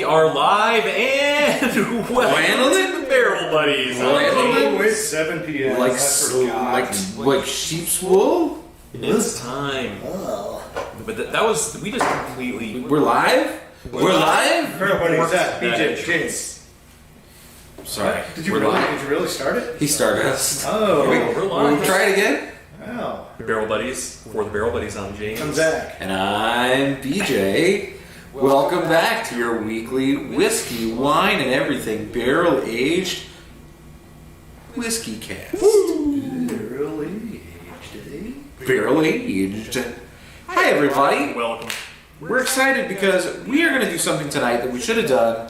are live and welcome to the Barrel Buddies. It's 7 p.m. Like sheep's wool? It's time. Oh. But that was, we just completely... We're live? We're live? Barrel Buddies, that BJ, James. Sorry. Did you really start it? He started us. Oh. We're live. We'll try it again? Wow. Barrel Buddies, for the Barrel Buddies, I'm James. I'm Zach. And I'm BJ. Welcome back to your weekly whiskey, wine, and everything barrel-aged whiskey cast. Barrel-aged. Hi, everybody. Welcome. We're excited because we are going to do something tonight that we should have done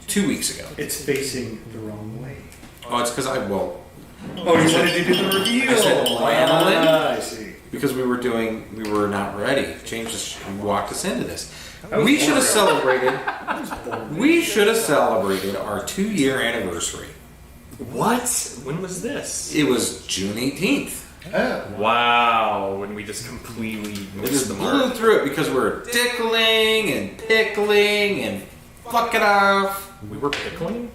2 weeks ago. It's facing the wrong way. Oh, it's because Oh, you wanted to do the review. I said lanolin. I see. Because we were not ready. James just walked us into this. We should have celebrated. We should have celebrated our 2-year anniversary. What? When was this? It was June 18th. Oh. Wow, when we just completely We missed just the blew mark. through it because we were dickling and pickling and fucking off. We were pickling?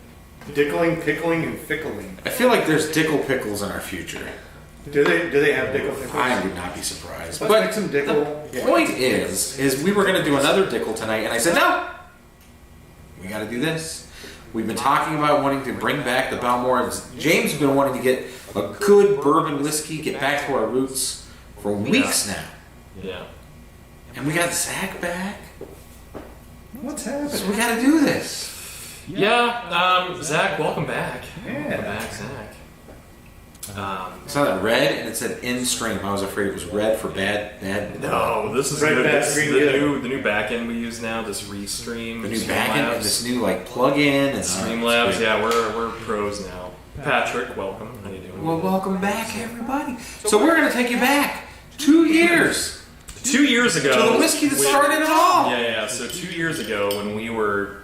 Dickling, pickling, and fickling. I feel like there's dickle pickles in our future. Do they have dickle pickles? I would not be surprised. Let's But make some dickle. the point is we were going to do another dickle tonight, and I said, no, we got to do this. We've been talking about wanting to bring back the Balmorhea. James has been wanting to get a good bourbon whiskey, get back to our roots for weeks now. Yeah. And we got Zach back, What's so happening? we got to do this. Yeah, Zach, welcome back. Yeah. Welcome back, Zach. I saw that red, and it said in stream. I was afraid it was red for bad. No, this is Red good. back, This is green the good. new back end we use now. This Restream, The new backend and this new like plug-in and Streamlabs. Yeah, we're pros now. Patrick, welcome. How you doing? Well, welcome back, everybody. So we're gonna take you back 2 years 2 years ago, to the whiskey that started it all. Yeah. So 2 years ago, when we were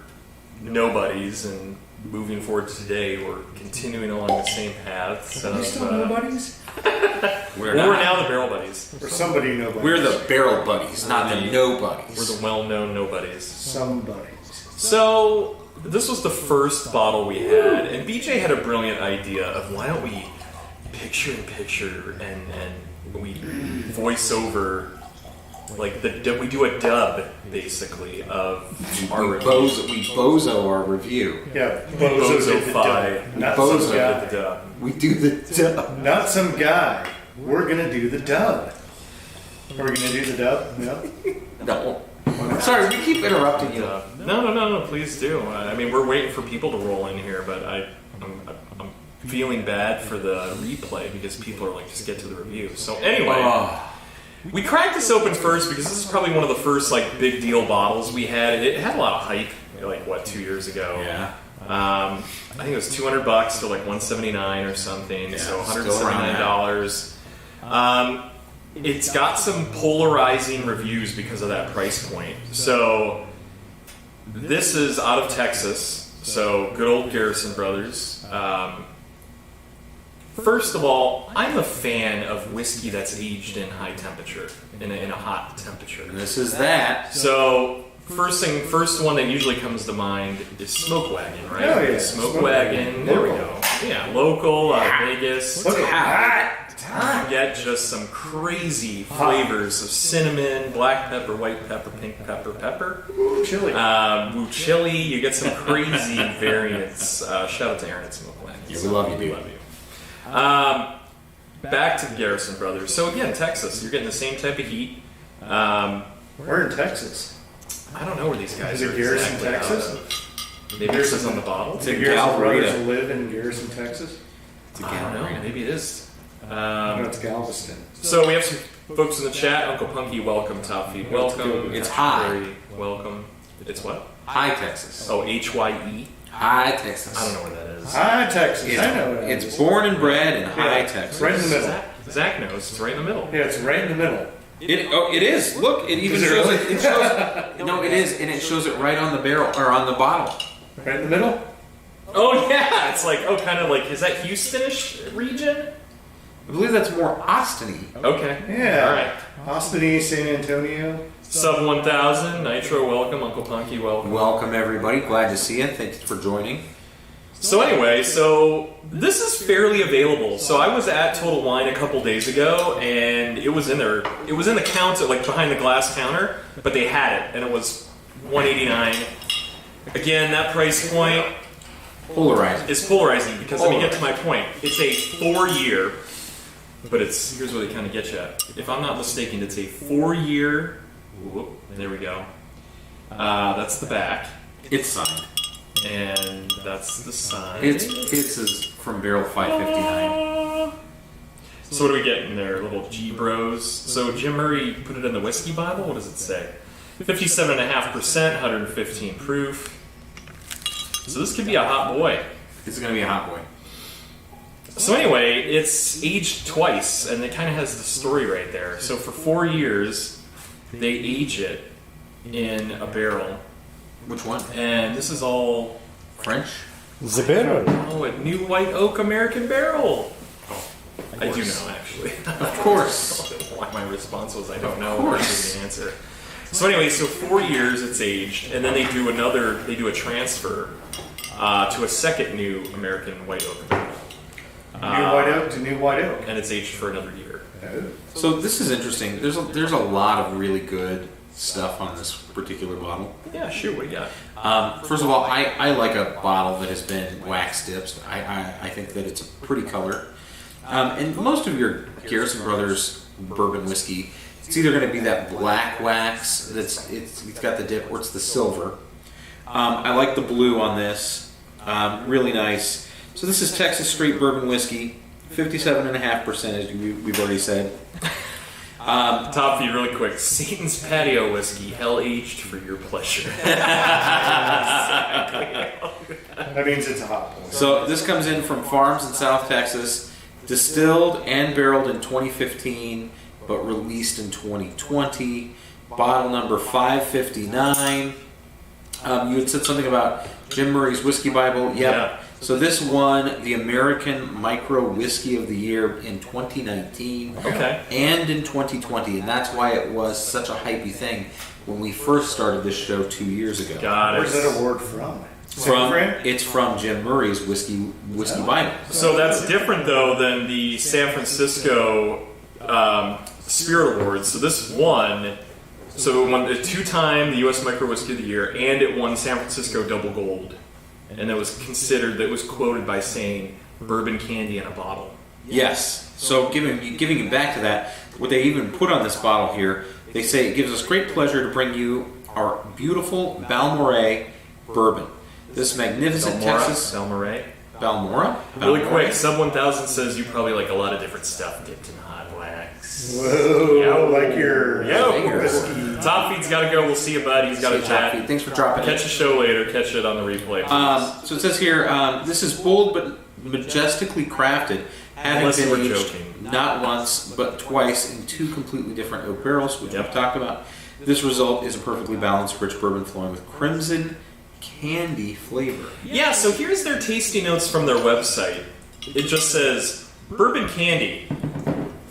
nobodies, and moving forward to today, we're continuing along the same paths. Are we still nobodies? We're We're not. now the Barrel Buddies. Or somebody nobodies? We're the barrel buddies, not the nobodies. We're the well-known nobodies. Somebodies. So this was the first bottle we had, and BJ had a brilliant idea of why don't we picture in picture and we voice over, like we do a dub basically of our review. we bozo our review. Yeah. Bozo-fy. Not Bozo some Did guy. the dub. We do the dub. Not some guy. We're gonna do the dub. Are we gonna do the dub? No. No. Sorry, we keep interrupting you. No, please do. I mean, we're waiting for people to roll in here, but I'm feeling bad for the replay because people are like, just get to the review. So anyway, we cracked this open first because this is probably one of the first like big deal bottles we had. It had a lot of hype, like 2 years ago. Yeah. I think it was $200 to like $179 or something. Yeah, so still around $179. It's got some polarizing reviews because of that price point. So this is out of Texas. So good old Garrison brothers. First of all, I'm a fan of whiskey that's aged in high temperature, in a hot temperature. This is that. So first one that usually comes to mind is Smoke Wagon, right? Oh, yeah. Smoke Wagon. There we go. Yeah, local out of Vegas. Look at that. You get just some crazy flavors of cinnamon, black pepper, white pepper, pink pepper. Ooh, chili. Woo chili. You get some crazy variants. Shout out to Aaron at Smoke Wagon. Yeah, we love you, We dude. love you. Back to the Garrison brothers. So again, Texas. You're getting the same type of heat. We're in Texas. I don't know where these guys Is are it Garrison, exactly out Texas? of. Maybe it says on the bottle. It's The in Garrison brothers Galleria. live in Garrison, Texas. It's a I don't know. Galleria. Maybe it is. No, it's Galveston. So we have some folks in the chat. Uncle Punky, welcome. Top Feed, welcome. It's high. Very welcome. It's what? Hi, Texas. Oh, HYE. Hi, Texas. I don't know where that is. Hi, Texas. I know it. It's born and bred in High Yeah, Texas. right in the middle. Zach knows. It's right in the middle. Yeah, it's right in the middle. It is. Look, it even Is it shows really? it. It shows. No, it is, and it shows it right on the barrel or on the bottle. Right in the middle? Oh yeah, it's like kind of like, is that Houstonish region? I believe that's more Austin-y. Okay. Yeah. All right. Austin, San Antonio. Sub 1000, Nitro, welcome. Uncle Punky, welcome. Welcome, everybody. Glad to see you. Thanks for joining. So anyway, this is fairly available. So I was at Total Wine a couple days ago, and it was in there. It was in the counter, like behind the glass counter, but they had it, and it was $189. Again, that price point Polarizing. is polarizing because let me get to my point. It's a 4-year, but here's where they kind of get you at. If I'm not mistaken, it's a 4-year. Whoop, there we go. That's the back. It's signed. And that's the sign. It's is from Barrel 559. So what do we get in there? Little G Bros. So Jim Murray put it in the whiskey Bible. What does it say? 57.5%, 115 proof. So this could be a hot boy. It's going to be a hot boy. So anyway, it's aged twice, and it kind of has the story right there. So for 4 years, they age it in a barrel. Which one? And this is all French? The barrel. a new white oak American barrel. I do know, actually. Of course. Why my response was I don't know. Of course. The answer. So anyway, so 4 years it's aged, and then they do a transfer to a second new American white oak barrel. New white oak to new white oak. And it's aged for another year. So this is interesting. There's a lot of really good stuff on this particular bottle. Yeah, shoot, what do you got? First of all, I like a bottle that has been wax dipped. I think that it's a pretty color. And most of your Garrison Brothers bourbon whiskey, it's either going to be that black wax it's got the dip, or it's the silver. I like the blue on this. Really nice. So this is Texas Straight Bourbon Whiskey, 57.5%, as we've already said. Top feed really quick. Satan's Patio Whiskey, hell aged for your pleasure. That means it's a hot boy. So this comes in from farms in South Texas, distilled and barreled in 2015, but released in 2020. Bottle number 559. You had said something about Jim Murray's Whiskey Bible. Yep. Yeah. So this won the American Micro Whiskey of the Year in 2019 and in 2020, and that's why it was such a hypey thing when we first started this show 2 years ago. Got it. Where's that award from? It's from Jim Murray's Whiskey Bible. So that's different though than the San Francisco Spirit Awards. So this won. So it won a 2-time the U.S. Micro Whiskey of the Year, and it won San Francisco Double Gold. And it was quoted by saying bourbon candy in a bottle. Yes. So giving it back to that, what they even put on this bottle here, they say it gives us great pleasure to bring you our beautiful Balmorhea bourbon. This magnificent Texas Balmorhea. Balmorhea. Really quick, Sub 1000 says you probably like a lot of different stuff dipped in hot wax. Whoa, like your whiskey. Top feed's got to go. We'll see you, bud. He's got to chat. Thanks for dropping Catch a show later. Catch it on the replay. So it says here, this is bold but majestically crafted, having Unless been we're aged joking. not once but twice in 2 completely different oak barrels, which we've talked about. This result is a perfectly balanced, rich bourbon flowing with crimson candy flavor. Yeah, so here's their tasty notes from their website. It just says, bourbon candy,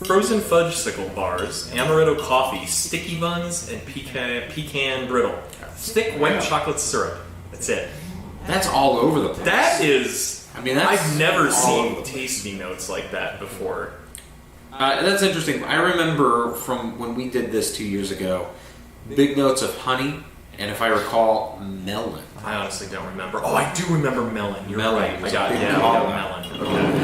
frozen fudge-sickle bars, amaretto coffee, sticky buns, and pecan brittle. Thick white chocolate syrup. That's it. That's all over the place. That is... That's I've never all seen over the place. tasty notes like that before. That's interesting. I remember from when we did this 2 years ago, big notes of honey, and if I recall, melon. I honestly don't remember. Oh, I do remember melon. You're Melon. right. I got melon. Okay.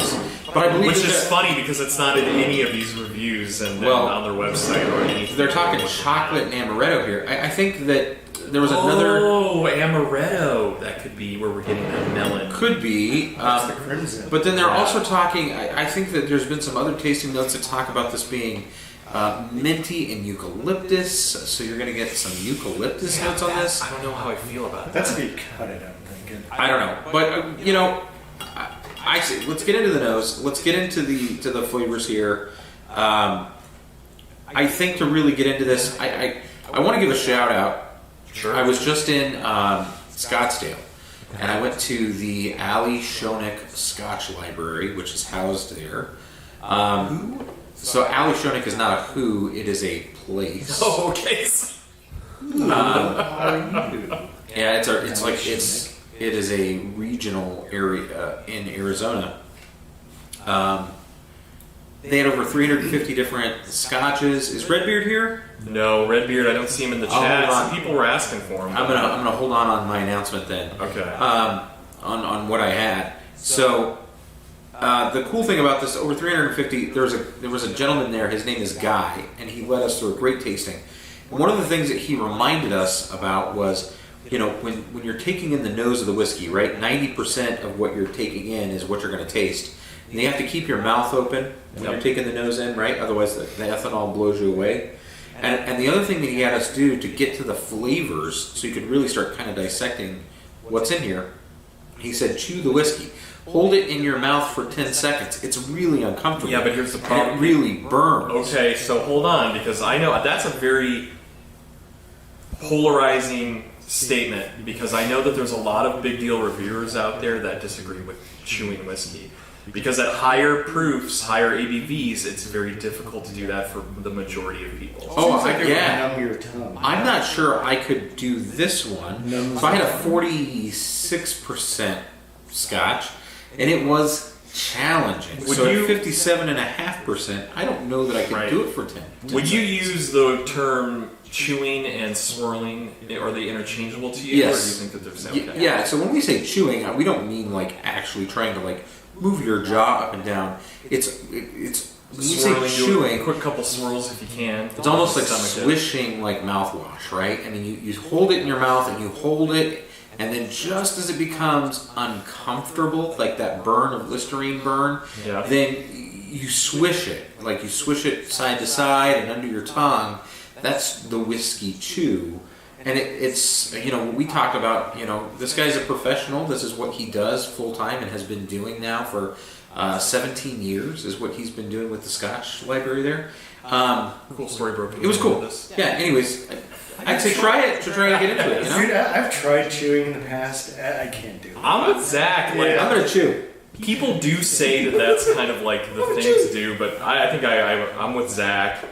But I believe Which is that funny because it's not in any of these reviews and on their website or anything. they're talking chocolate and amaretto here. I think that there was another... Oh, amaretto. That could be where we're getting that melon. Could be. That's the crimson. But then they're also talking... I think that there's been some other tasting notes that talk about this being minty and eucalyptus. So you're going to get some eucalyptus notes on this. I don't know how I feel about that. That's a good cut it, I'm thinking. I don't know. But, I say, let's get into the nose. Let's get into the flavors here. I think to really get into this, I want to give a shout out. Sure. I was just in Scottsdale, and I went to the Ali Shonik Scotch Library, which is housed there. So Ali Shonik is not a who; it is a place. Oh, okay. Yeah, it is a regional area in Arizona. They had over 350 different scotches. Is Redbeard here? No, Redbeard. I don't see him in the chat. Some people were asking for him. I'm gonna hold on my announcement then. Okay. On what I had. So the cool thing about this, over 350. There was a gentleman there. His name is Guy, and he led us through a great tasting. And one of the things that he reminded us about was, when you're taking in the nose of the whiskey, right? 90% of what you're taking in is what you're going to taste. And you have to keep your mouth open when you're taking the nose in, right? Otherwise, the ethanol blows you away. And the other thing that he had us do to get to the flavors, so you could really start kind of dissecting what's in here, he said, chew the whiskey. Hold it in your mouth for 10 seconds. It's really uncomfortable. Yeah, but here's the problem. And it really burns. Okay, so hold on, because I know that's a very polarizing statement, because I know that there's a lot of big deal reviewers out there that disagree with chewing whiskey. Because at higher proofs, higher ABVs, it's very difficult to do that for the majority of people. Numb your tongue. I'm not sure I could do this one. So I had a 46% Scotch, and it was challenging. Would so you- at 57.5%, I don't know that I could do it for 10. Would you use the term chewing and swirling? Are they interchangeable to you? Yes. Or do you think that they're the same? Okay. Yeah, so when we say chewing, we don't mean like actually trying to like move your jaw up and down. It's when you Swirling, say do a chewing, quick couple swirls if you can. it's almost like Stomach it. swishing like mouthwash, right? And then you hold it in your mouth and you hold it, and then just as it becomes uncomfortable, like that burn of Listerine burn, Yeah. then you swish it. Like you swish it side to side and under your tongue. That's the whiskey chew. And it's, we talked about, this guy's a professional. This is what he does full time and has been doing now for 17 years is what he's been doing with the Scotch library there. Cool story, broken. It was cool. Yeah, anyways, I'd say try it to try to get into it, Dude, I've tried chewing in the past. I can't do it. I'm with Zach. Like, Yeah. I'm going to chew. people do say that that's kind of like the thing to do, but I think I'm with Zach.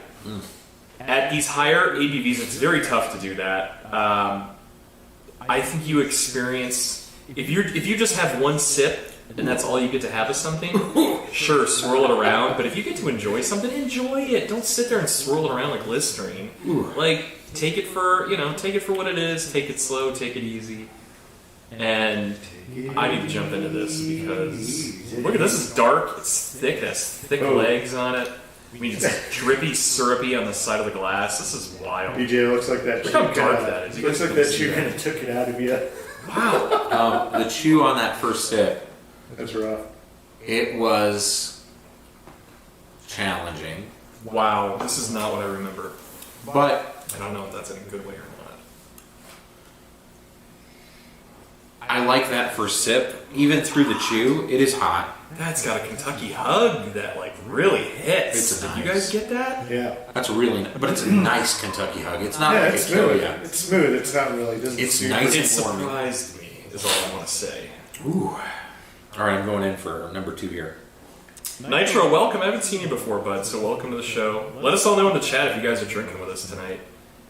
At these higher ABVs, it's very tough to do that. I think you experience if you just have one sip and that's all you get to have of something. Sure, swirl it around, but if you get to enjoy something, enjoy it. Don't sit there and swirl it around like Listerine. Like take it for what it is. Take it slow, take it easy. And I need to jump into this because look at this is dark. It's thick. It has thick legs on it. I mean, it's drippy, syrupy on the side of the glass. This is wild. DJ, looks like that. Look how dark that is. You Looks guys like can that see chew that. kind of took it out of you. Wow. The chew on that first sip, That's rough. it was challenging. Wow. This is not what I remember. But I don't know if that's in a good way or not. I like that first sip. Even through the chew, it is hot. That's got a Kentucky hug that like really hits. It's Did nice. you guys get that? Yeah. That's but it's a nice Kentucky hug. It's not Yeah, like it's a kill smooth. ya. It's smooth. It's not really. It doesn't It's super- nice. It It's warming. surprised me, is all I want to say. Ooh. All right, I'm going in for number 2 here. Nitro, welcome. I haven't seen you before, bud, so welcome to the show. Let us all know in the chat if you guys are drinking with us tonight.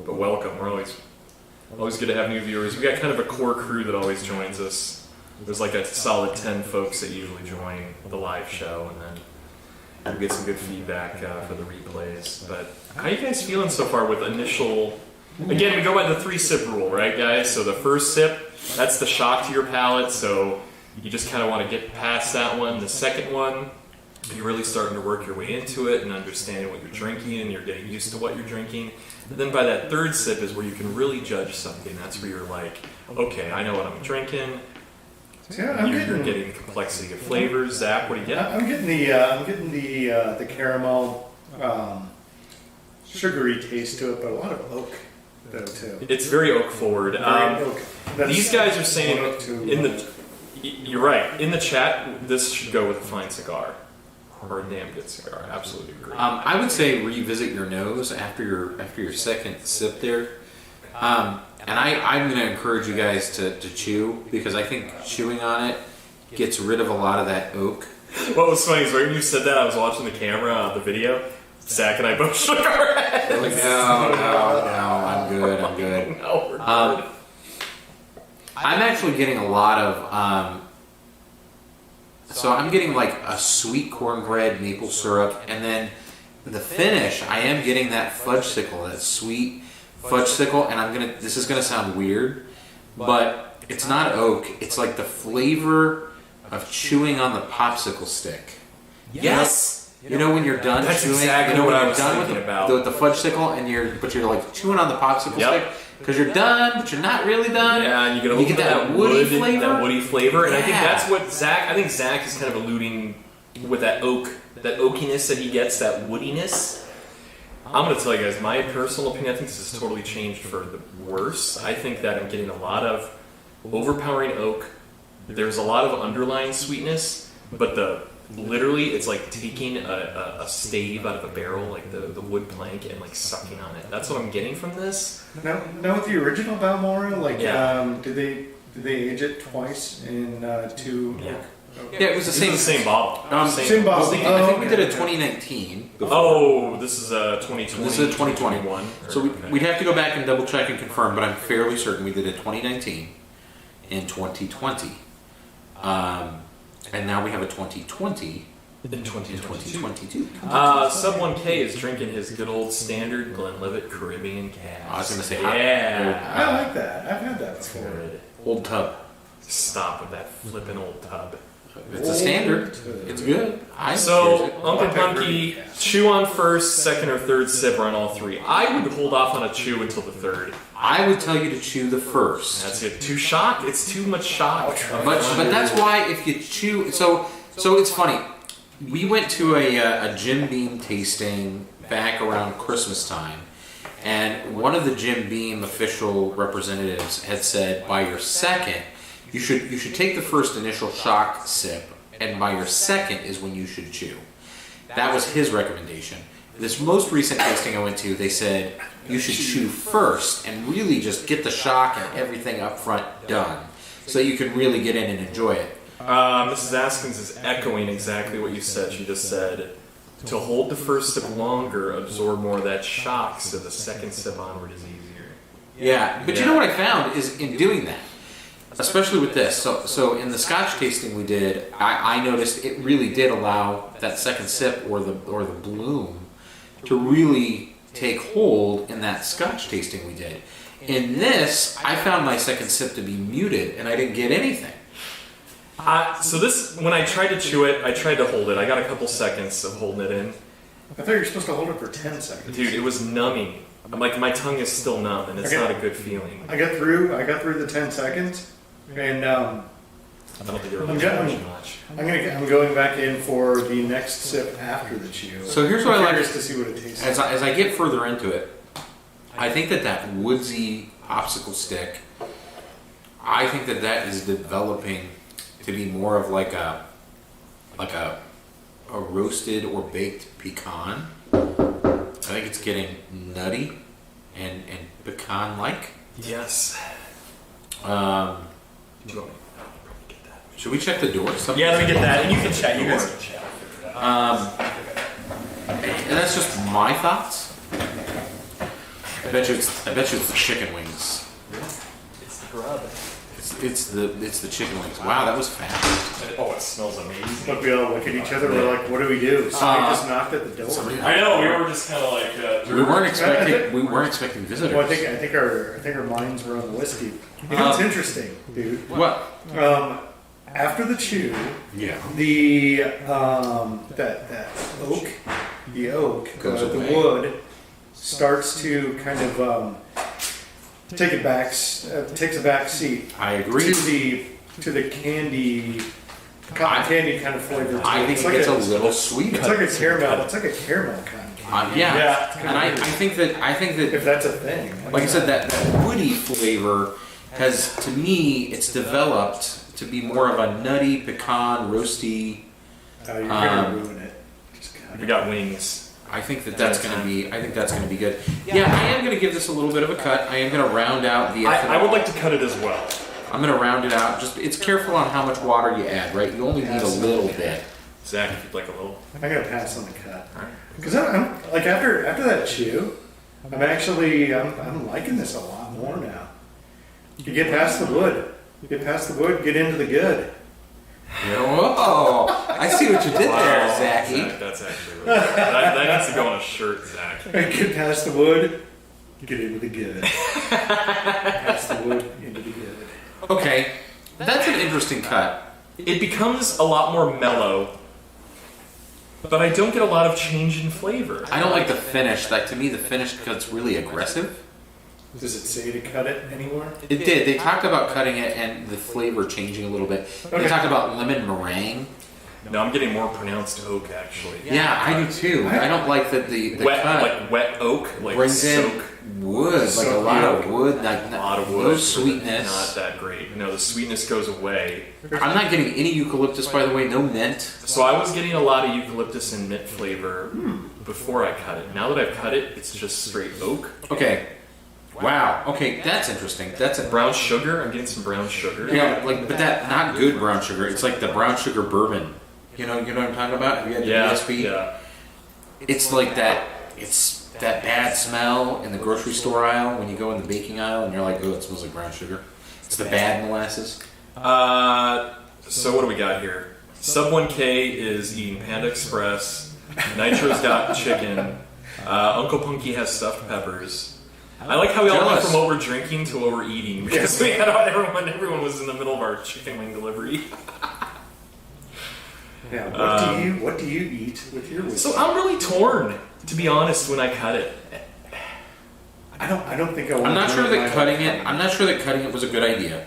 But welcome. We're always good to have new viewers. We got kind of a core crew that always joins us. There's like a solid 10 folks that usually join the live show, and then we'll get some good feedback for the replays. But how are you guys feeling so far with initial... Again, we go by the 3-sip rule, right, guys? So the first sip, that's the shock to your palate, so you just kind of want to get past that one. The second one, you're really starting to work your way into it and understanding what you're drinking, and you're getting used to what you're drinking. And then by that third sip is where you can really judge something. That's where you're like, okay, I know what I'm drinking. Yeah, You're getting the complexity of flavors. Zach, what do you get? I'm getting the caramel, sugary taste to it, but a lot of oak though too. It's very oak forward. Very oak. That's These guys are saying oak to- you're right. In the chat, this should go with a fine cigar or a damn good cigar. Absolutely agree. I would say revisit your nose after your second sip there. And I'm going to encourage you guys to chew, because I think chewing on it gets rid of a lot of that oak. What was funny is right when you said that, I was watching the camera, the video. Zach and I both shook our heads. Like, no, I'm good. No, we're good. I'm actually getting a lot of, so I'm getting like a sweet cornbread, maple syrup, and then the finish, I am getting that fudgesicle, that sweet fudgesicle, and this is gonna sound weird, but it's not oak, it's like the flavor of chewing on the popsicle stick. Yes! You know when you're done That's chewing, exactly you know what when I you're was done with thinking the, about. the fudgesicle, and you're like chewing on the popsicle Yep. stick because you're done, but you're not really done. Yeah, and you get that woody flavor. That woody flavor, and I think Yeah. that's what Zach. I think Zach is kind of alluding with that oakiness that he gets, that woodiness. I'm going to tell you guys my personal opinion. I think this has totally changed for the worse. I think that I'm getting a lot of overpowering oak. There's a lot of underlying sweetness, but literally it's like taking a stave out of a barrel, like the wood plank, and like sucking on it. That's what I'm getting from this. Now with the original Balmorhea, like, Yeah. did they age it twice in two? Yeah. Yeah, it was the This is the same bottle. Same bottle. I think we okay. did a 2019. before. Oh, this is 2020. This is a 2020. 2021. So we'd have to go back and double check and confirm, but I'm fairly certain we did a 2019 and 2020. And now we have a 2020 in and 2022. 2022. Sub 1K is drinking his good old standard Glenlivet Caribbean Cast. I was going to say, yeah. I like that. I've had that before. Good. old tub. Stop with that flippin' old tub. It's a standard. It's good. So, it. Uncle Punky, chew on first, second, or third sip, or on all three. I would hold off on a chew until the third. I would tell you to chew the first. That's it. Too shock? It's too much shock. But that's why if you chew, so it's funny. We went to a Jim Beam tasting back around Christmas time, and one of the Jim Beam official representatives had said, by your second, you should take the first initial shock sip, and by your second is when you should chew. That was his recommendation. This most recent tasting I went to, they said you should chew first and really just get the shock and everything up front done, so that you can really get in and enjoy it. Mrs. Askins is echoing exactly what you said. She just said, to hold the first sip longer, absorb more of that shock, so the second sip onward is easier. Yeah, but you know what I found is in doing that, especially with this. So in the Scotch tasting we did, I noticed it really did allow that second sip or the bloom to really take hold in that Scotch tasting we did. In this, I found my second sip to be muted, and I didn't get anything. So this, when I tried to chew it, I tried to hold it. I got a couple seconds of holding it in. I thought you were supposed to hold it for 10 seconds. Dude, it was numbing. I'm like, my tongue is still numb, and it's Okay. not a good feeling. I got through the 10 seconds, and I don't think it really I'm changed good. much. I'm going back in for the next sip after the chew. So here's what I I'm like. curious to see what it tastes As like. I get further into it, I think that woodsy popsicle stick, I think that is developing to be more of like a roasted or baked pecan. I think it's getting nutty and pecan-like. Yes. Do you want me? I'll probably get that. Should we check the door? Yeah, let me get that, and you can chat. You guys can chat. And that's just my thoughts. I bet you it's the chicken wings. It's the grub. It's the chicken wings. Wow, that was fast. Oh, it smells amazing. Look, we all look at each other. We're like, "What do we do?" Somebody just knocked at the door. I know, we were just kind of like... We weren't expecting visitors. Well, I think our minds were on the whiskey. You know what's interesting, dude? What? After the chew, Yeah. the that oak, Goes the away. wood starts to kind of takes a back seat I agree. to the candy, cotton candy kind of flavor. I think like it gets a little sweeter. It's like a caramel. It's like a caramel kind of candy. Yeah. Yeah, it's kinda And I weird. think that If that's a thing. like I said, that woody flavor has, to me, it's developed to be more of a nutty, pecan, roasty. You're gonna ruin it. Just We got wings. I think that's going to be good. Yeah, I am going to give this a little bit of a cut. I am going to round out the ethanol. I would like to cut it as well. I'm going to round it out. Just it's careful on how much water you add, right? You only need a little bit. Zach, if you'd like a little. I gotta pass on the cut. All right. Because I'm like after that chew, I'm liking this a lot more now. You get past the wood. Get into the good. Whoa! I see what you did there, Zachy. Zach, that's actually really good. That needs to go on a shirt, Zach. Get past the wood, get into the good. Past the wood, into the good. Okay, that's an interesting cut. It becomes a lot more mellow, but I don't get a lot of change in flavor. I don't like the finish. Like, to me, the finish gets really aggressive. Does it say to cut it anywhere? It did. They talked about cutting it and the flavor changing a little bit. They Okay. talked about lemon meringue. No, I'm getting more pronounced oak, actually. Yeah, I do too. I don't like that the Wet, cut like wet oak, like brings soak. in wood, like a Soak lot the of oak. wood, like A lot of wood. no Not sweetness. that great. No, the sweetness goes away. I'm not getting any eucalyptus, by the way. No mint. So I was getting a lot of eucalyptus and mint flavor before I cut it. Now that I've cut it, it's just straight oak. Okay. Wow. Okay, that's interesting. That's a Brown sugar. I'm getting some brown sugar. yeah, like but that not good brown sugar. It's like the brown sugar bourbon. You know what I'm talking about? Have you had the Yeah. ESP? Yeah. It's like that. It's that bad smell in the grocery store aisle when you go in the baking aisle and you're like, oh, it smells like brown sugar. It's the bad molasses. So what do we got here? Sub 1K is eating Panda Express. Nitro's got chicken. Uncle Punky has stuffed peppers. I like how we all went Jealous. from what we're drinking to what we're eating because we had everyone was in the middle of our chicken wing delivery. Yeah. What do you eat with your whiskey? So I'm really torn, to be honest, when I cut it. I don't think I want. I'm not sure that cutting it. I'm not sure that cutting it was a good idea.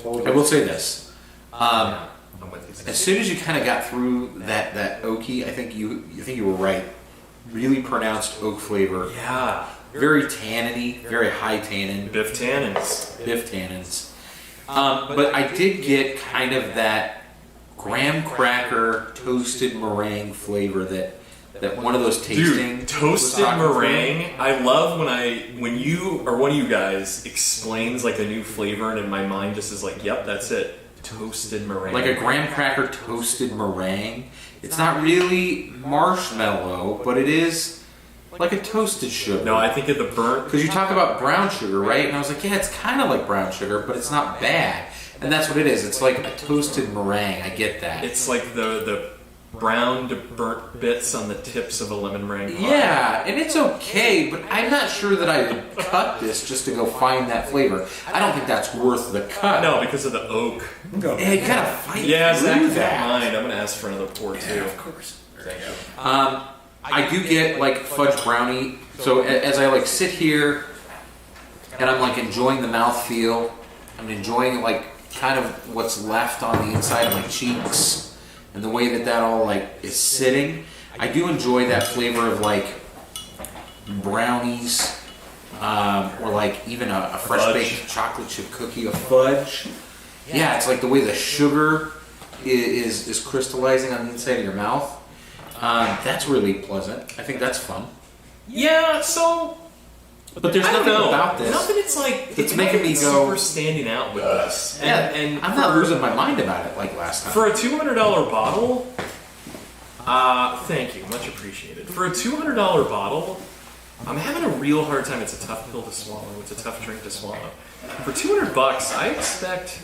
I will say this. I'm with you. As soon as you kind of got through that oaky, I think you were right. Really pronounced oak flavor. Yeah. Very tanniny, very high tannin. Biff tannins. Biff tannins. But I did get kind of that graham cracker toasted meringue flavor that one of those tasting Dude, toasted was talking meringue. I love when you or one of you guys explains like a new flavor, and in my mind just is like, yep, that's it. Toasted meringue. like a graham cracker toasted meringue. It's not really marshmallow, but it is like a toasted sugar. No, I think of the burnt. Because you talk about brown sugar, right? And I was like, yeah, it's kind of like brown sugar, but it's not bad. And that's what it is. It's like a toasted meringue. I get that. It's like the brown to burnt bits on the tips of a lemon meringue pie. Yeah, and it's okay, but I'm not sure that I would cut this just to go find that flavor. I don't think that's worth the cut. No, because of the oak. Yeah, you gotta fight Yeah, through Zach, if you don't that. mind, I'm gonna ask for another pour too. Of course. Thank you. I do get like fudge brownie. So as I like sit here and I'm like enjoying the mouthfeel, I'm enjoying like kind of what's left on the inside of my cheeks and the way that all like is sitting. I do enjoy that flavor of like brownies or like even a fresh Fudge. baked chocolate chip cookie, a fudge. Yeah, it's like the way the sugar is crystallizing on the inside of your mouth. That's really pleasant. I think that's fun. Yeah, so But there's I don't nothing know. about this. Nothing. It's like It's making me nothing go- super standing out with this. Yeah, And I'm not losing my mind about it like last time. for a $200 bottle. Thank you, much appreciated. For a $200 bottle, I'm having a real hard time. It's a tough pill to swallow. It's a tough drink to swallow. For $200, I expect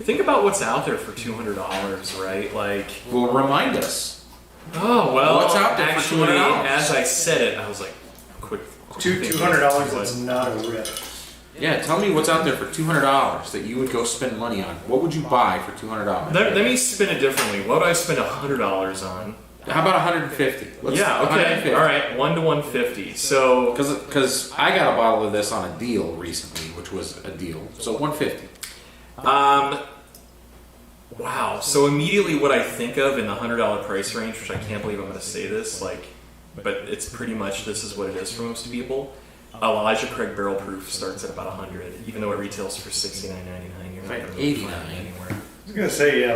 think about what's out there for $200, right? Like, Well, remind us. oh well. What's out there for actually, $200? as I said it, I was like, quick. $200 that's not a rip. Yeah, tell me what's out there for $200 that you would go spend money on. What would you buy for $200? Let me spin it differently. What would I spend $100 on? How about 150? Yeah, okay. All right, 1 to 150. So, Because I got a bottle of this on a deal recently, which was a deal. So 150. wow. So immediately what I think of in the $100 price range, which I can't believe I'm going to say this, but it's pretty much this is what it is for most people. Elijah Craig Barrel Proof starts at about 100, even though it retails for $69.99. You're not Right, going to really find 89. it anywhere. I was gonna say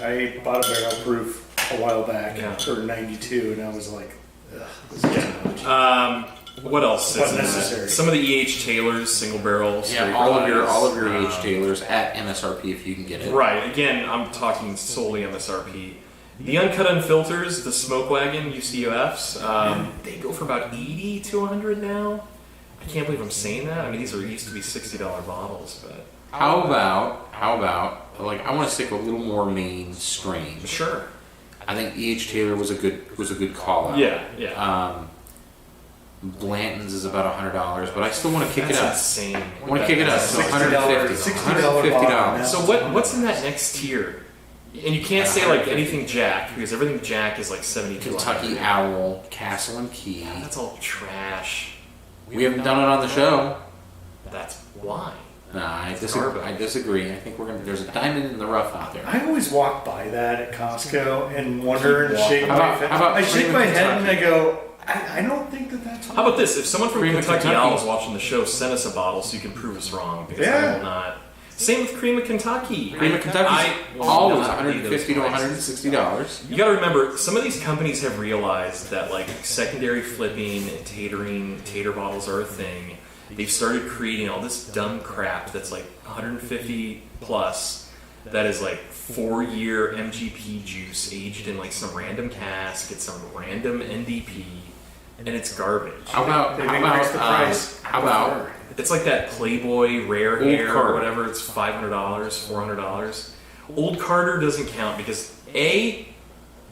I bought a barrel proof a while back for 92, and I was like, ugh, this is too much. What else? But is in that? necessary. Some of the E.H. Taylor's single barrel. Yeah, straight all of your ryes. H. Taylors at MSRP if you can get it. Right. Again, I'm talking solely MSRP. The uncut unfilters, the Smoke Wagon UCUFs, they go for about 80 to 100 now. I can't believe I'm saying that. I mean, these used to be $60 bottles, but How about like I want to stick a little more mainstream. sure. I think E.H. Taylor was a good call out. Yeah. Blanton's is about $100, but I still want to kick it up. That's insane. I want to kick it up to $150. $150. So what's in that next tier? And you can't say like anything Jack because everything Jack is like 72. Kentucky Owl, Castle and Key. That's all trash. We haven't done it on the show. That's why. Nah, I disagree. I think there's a diamond in the rough out there. I always walk by that at Costco and wonder and shake my head. How about I shake my Freeman, head and I go, I don't think that's How about this? If someone from Cream of Kentucky Kentucky. Owl is watching the show, send us a bottle so you can prove us wrong because I Yeah. will not. Same with Cream of Kentucky. Cream of Kentucky's I will always not be $150 those to prices. $160. You got to remember, some of these companies have realized that like secondary flipping and tater bottles are a thing. They've started creating all this dumb crap that's like 150 plus. That is like 4-year MGP juice aged in like some random cask at some random NDP, and it's garbage. They've increased the price. How about It's like that Playboy Rare Old Hair Carter. or whatever. It's $500, $400. Old Carter doesn't count because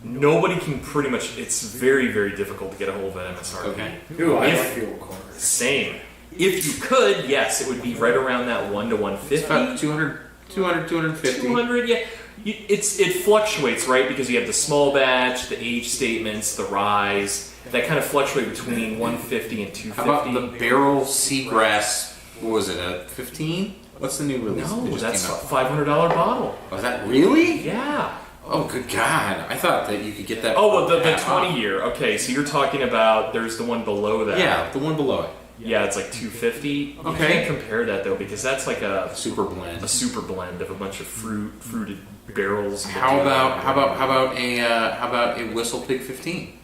nobody can pretty much. It's very, very difficult to get a hold of an MSRP. Okay. Ooh, I If- like the old corner. Same. If you could, yes, it would be right around that 1 to 150. about 200, 250? 200, yeah. It fluctuates, right? Because you have the small batch, the age statements, the rise. That kind of fluctuate between 150 and 250. How about the barrel seagrass? What was it, a 15? What's the new release? that No, just that's came a out? $500 bottle. Was that really? Yeah. Oh, good God. I thought that you could get that. Oh, well, the half off. 20 year. Okay, so you're talking about, there's the one below that. Yeah, the one below it. Yeah, it's like 250. You Okay. can't compare that, though, because that's like a Super blend. super blend of a bunch of fruited barrels. How about a Whistle Pig 15?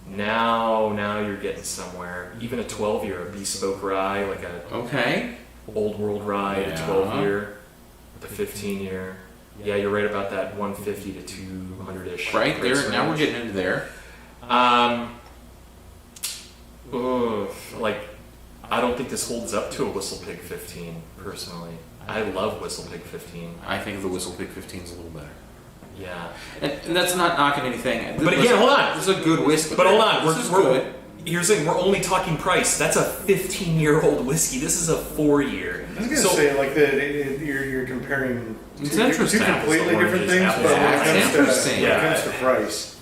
Now you're getting somewhere. Even a 12 year, a bespoke rye, like a Okay. old world rye, a Yeah. 12 year, a 15 year. Yeah, you're right about that 150 to 200-ish. Right there. price Now we're range. getting into there. Like, I don't think this holds up to a Whistle Pig 15, personally. I love Whistle Pig 15. I think the Whistle Pig 15 is a little better. Yeah. And that's not knocking anything. But again, hold on. This is a good whiskey. But hold on, This is good. Here's the thing, we're only talking price. That's a 15-year-old whiskey. This is a 4-year. I was gonna say like you're comparing It's two interesting. completely Apples to different things, oranges, but apples to when it apples. comes to Interesting. when it comes to price,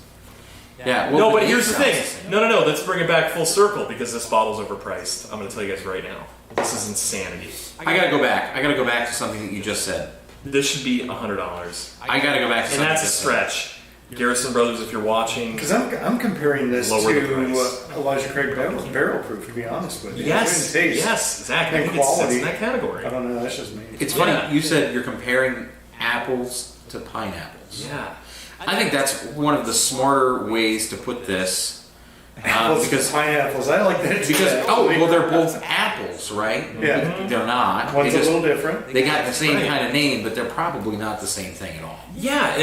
Yeah. No, but the here's the sounds thing. same. No. Let's bring it back full circle because this bottle's overpriced. I'm going to tell you guys right now. This is insanity. I gotta go back. I gotta go back to something that you just said. This should be $100. I gotta go back to And something that's a you just said. stretch. Garrison Brothers, if you're watching. because I'm comparing this Lower the to price. Elijah Craig barrel proof. To be honest with you, Yes, In taste, yes, exactly. I and think it's quality. in that category. I don't know. That's just me. It's Yeah. funny, you said you're comparing apples to pineapples. Yeah. I think that's one of the smarter ways to put this. Apples, Because pineapples. I like that. too, actually. they're both apples, right? Yeah. They're not. One's They a just- little different. They got the same Right. kind of name, but they're probably not the same thing at all. Yeah,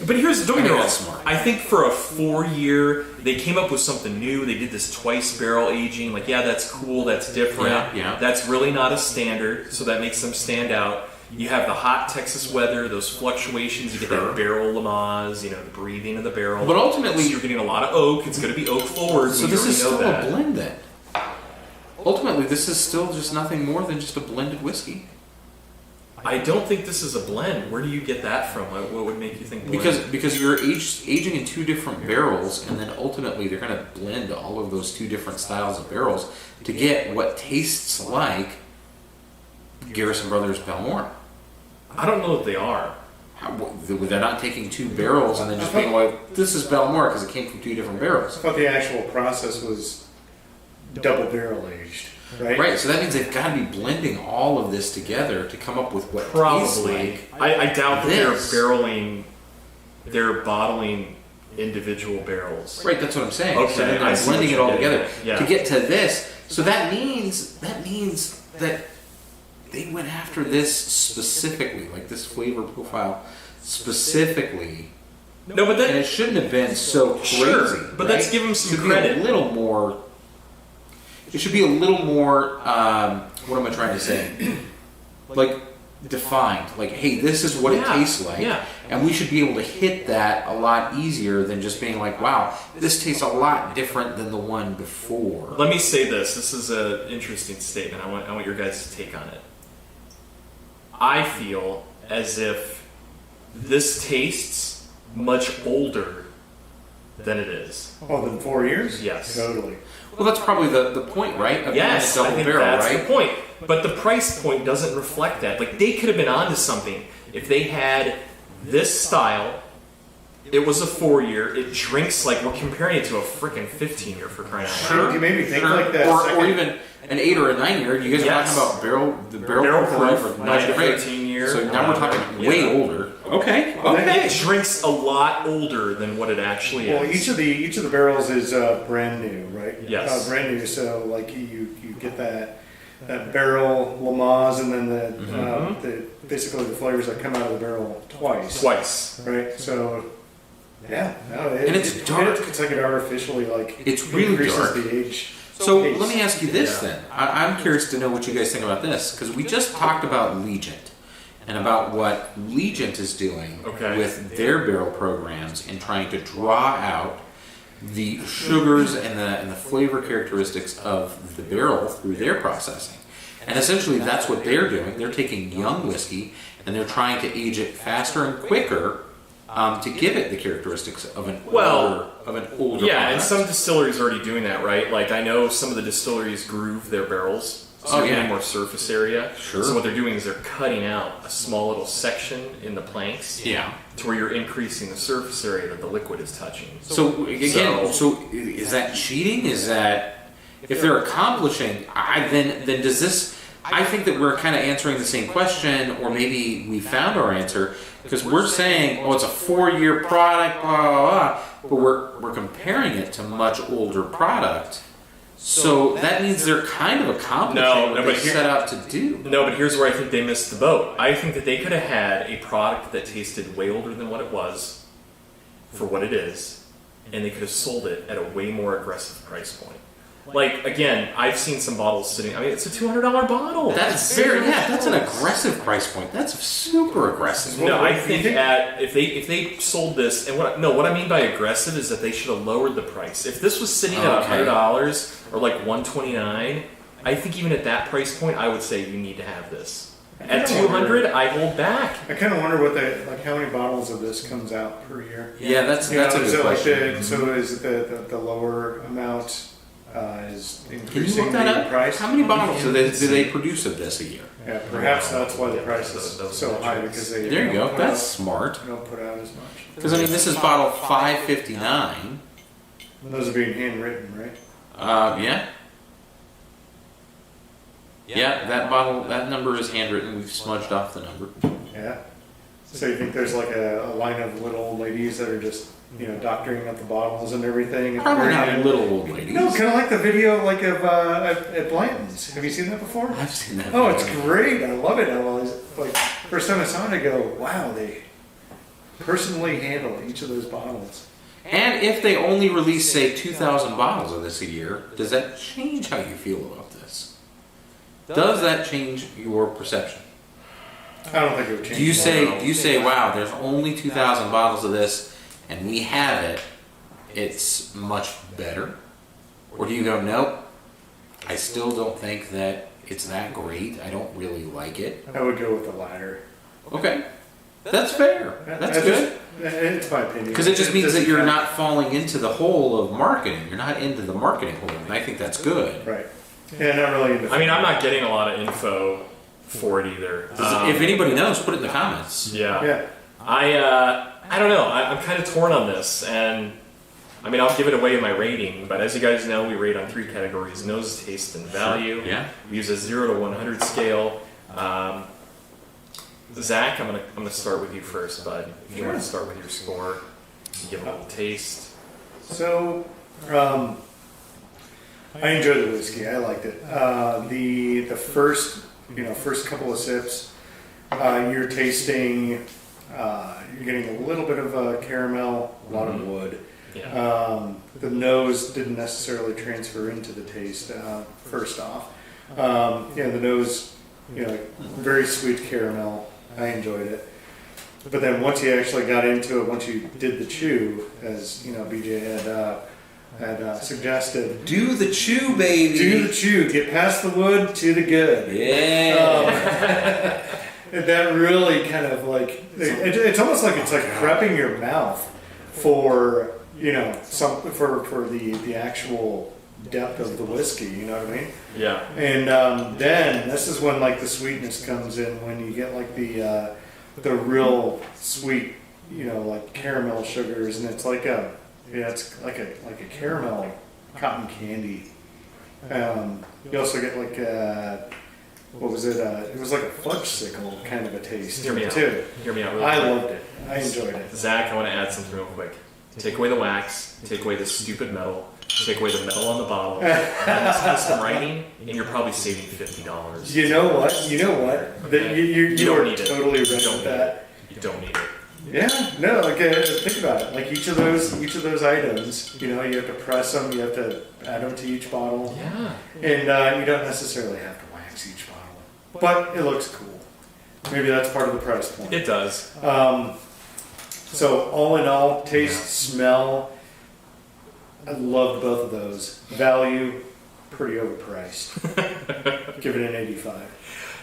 but here's don't get me I think wrong. that's smart. I think for a 4-year, they came up with something new. They did this twice barrel aging. Like, yeah, that's cool. That's different. Yeah. That's really not a standard, so that makes them stand out. You have the hot Texas weather, those fluctuations. You get Sure. that barrel Lamaze, the breathing of the barrel. But ultimately- so you're getting a lot of oak. It's going to be oak forward. So we this is already still know a that. blend then. Ultimately, this is still just nothing more than just a blended whiskey. I don't think this is a blend. Where do you get that from? What would make you think blend? Because you're aging in two different barrels, and then ultimately they're going to blend all of those two different styles of barrels to get what tastes like Garrison Brothers Balmorhea. I don't know that they are. They're not taking two barrels and then just being like, this is Balmorhea because it came from two different I barrels. thought the actual process was double barrel aged, right? Right, so that means they've got to be blending all of this together to come up with what tastes Probably. like. I doubt that they're this. they're bottling individual barrels. Right, that's what I'm saying. Okay, so then I they're see blending what it all you're together getting at. Yeah. to get to this. So that means that they went after this specifically, like this flavor profile specifically No, but and it shouldn't have been so crazy. Sure, but right? let's give him some It should credit. Be a little more. It should be a little more. What am I trying to say? Like defined. Like, hey, this is what it tastes like, and we should be able to hit that a lot easier than just being like, wow, this tastes a lot different than the one before. Let me say this. This is an interesting statement. I want your guys' take on it. I feel as if this tastes much older than it is. Oh, than 4 years? Yes. Totally. Well, that's probably the point, right? Of Yes, doing a I double think barrel, that's right? the point. But the price point doesn't reflect that. Like, they could have been onto something if they had this style. It was a 4-year. It drinks like we're comparing it to a freaking 15-year for crying out loud. You made me think like that. Or even an 8 or a 9-year. You guys are talking about barrel proof for 9 to 9 13 year. So now we're talking way older. Okay. It drinks a lot older than what it actually Well, is. each of the barrels is brand new, right? Yes. Brand new. So like you get that barrel Lamaze, and then the basically the flavors that come out of the barrel twice. Right. So yeah, no, And it's dark. It's like it artificially like It's really increases dark. the age. So taste. let me ask you this then. I'm curious to know what you guys think about this, because we just talked about Legent and about what Legent is doing with their barrel programs and trying to draw out the sugars and the flavor characteristics of the barrel through their processing. And essentially that's what they're doing. They're taking young whiskey and they're trying to age it faster and quicker to give it the characteristics of an older Yeah, and product. some distilleries are already doing that, right? Like, I know some of the distilleries groove their barrels, so they're getting more surface area. Sure. So what they're doing is they're cutting out a small little section in the planks to where you're increasing the surface area that the liquid is touching. So again, so is that cheating? Is that if they're accomplishing? Then does this? I think that we're kind of answering the same question, or maybe we found our answer, because we're saying, oh, it's a 4-year product, blah, blah, blah, but we're comparing it to much older product. So that means they're kind of accomplishing what they set out to do. No, but here's where I think they missed the boat. I think that they could have had a product that tasted way older than what it was for what it is, and they could have sold it at a way more aggressive price point. Like, again, I've seen some bottles sitting. I mean, it's a $200 bottle. That's very that's an aggressive price point. That's super aggressive. No, I think if they sold this, and what I mean by aggressive is that they should have lowered the price. If this was sitting at $100 or like $129, I think even at that price point, I would say you need to have this. At $200, I hold back. I kind of wonder what how many bottles of this comes out per year. Yeah, that's a good question. So is it the lower amount? Is Can you increasing look that the up? price? How many bottles do they produce of this a year? Yeah, perhaps that's why the price is so high, because they There you go. don't That's smart. don't put out as much. Because I mean, this is bottle 559. Those are being handwritten, right? Yeah. Yeah, that number is handwritten. We've smudged off the number. Yeah. So you think there's like a line of little old ladies that are just doctoring up the bottles and everything? Probably not little old ladies. No, kind of like the video like of at Blanton's. Have you seen that before? I've seen that. Oh, it's great. I love it. I always, like, first time I saw it, I go, wow, they personally handle each of those bottles. And if they only release, say, 2,000 bottles of this a year, does that change how you feel about this? Does that change your perception? I don't think it would change. Do you say, wow, there's only 2,000 bottles of this, and we have it, it's much better? Or do you go, nope, I still don't think that it's that great, I don't really like it? I would go with the latter. Okay, that's fair, that's good. It's my opinion. Because it just means that you're not falling into the hole of marketing, you're not into the marketing hole, and I think that's good. Right. Yeah, not really into I mean, I'm not getting a lot of info for it either. If anybody knows, put it in the comments. Yeah. I don't know. I'm kind of torn on this, and I mean, I'll give it away in my rating. But as you guys know, we rate on 3 categories: nose, taste, and value. Yeah. We use a 0 to 100 scale. Zach, I'm gonna start with you first, bud. If you want to start with your score, give it a little taste. So, I enjoyed the whiskey. I liked it. The first couple of sips, you're tasting You're getting a little bit of caramel, a lot of wood. Yeah. The nose didn't necessarily transfer into the taste. First off, the nose, very sweet caramel. I enjoyed it. But then once you actually got into it, once you did the chew, as BJ had suggested, Do the chew, baby. do the chew, get past the wood to the good. Yeah. That really kind of like it's almost like it's like prepping your mouth for for the actual depth of the whiskey. You know what I mean? Yeah. And then this is when like the sweetness comes in, when you get like the real sweet, like caramel sugars, and it's like it's like a caramel cotton candy. You also get like what was it? It was like a fudgesicle kind of a taste Hear me out. too. Hear me out real I quick. loved it. I enjoyed it. Zach, I want to add something real quick. Take away the wax, take away the stupid metal, take away the metal on the bottle, add some writing, and you're probably saving $50. You know what? That you don't are need it. totally right You don't with need that. You don't need it. Yeah, no, like think about it. Like each of those items, you have to press them, you have to add them to each bottle, Yeah. and you don't necessarily have to wax each bottle, but it looks cool. Maybe that's part of the price point. It does. So all in all, taste, smell, I loved both of those. Value, pretty overpriced. Give it an 85.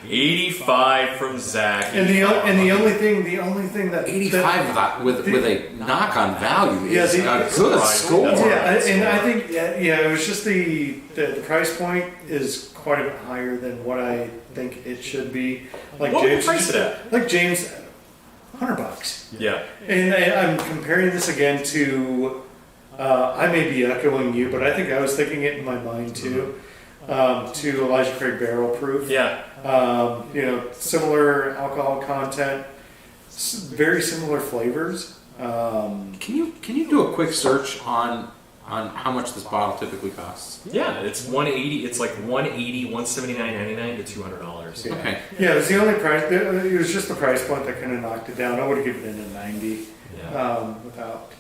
85 from Zach. And the only thing that 85 with a knock on value Yeah, is the- a That's good right. score. That's Yeah, and I think it was just the price point is quite a bit higher than what I think it should be. Like What would you James, price it at? Like James, $100. Yeah. And I'm comparing this again to. I may be echoing you, but I think I was thinking it in my mind too. To Elijah Craig Barrel Proof. Yeah. Similar alcohol content, very similar flavors. Can you do a quick search on how much this bottle typically costs? Yeah, it's 180. It's like 180, 179.99 to $200. Okay. Yeah, it was the only price. It was just the price point that kind of knocked it down. I would have given it a 90 without.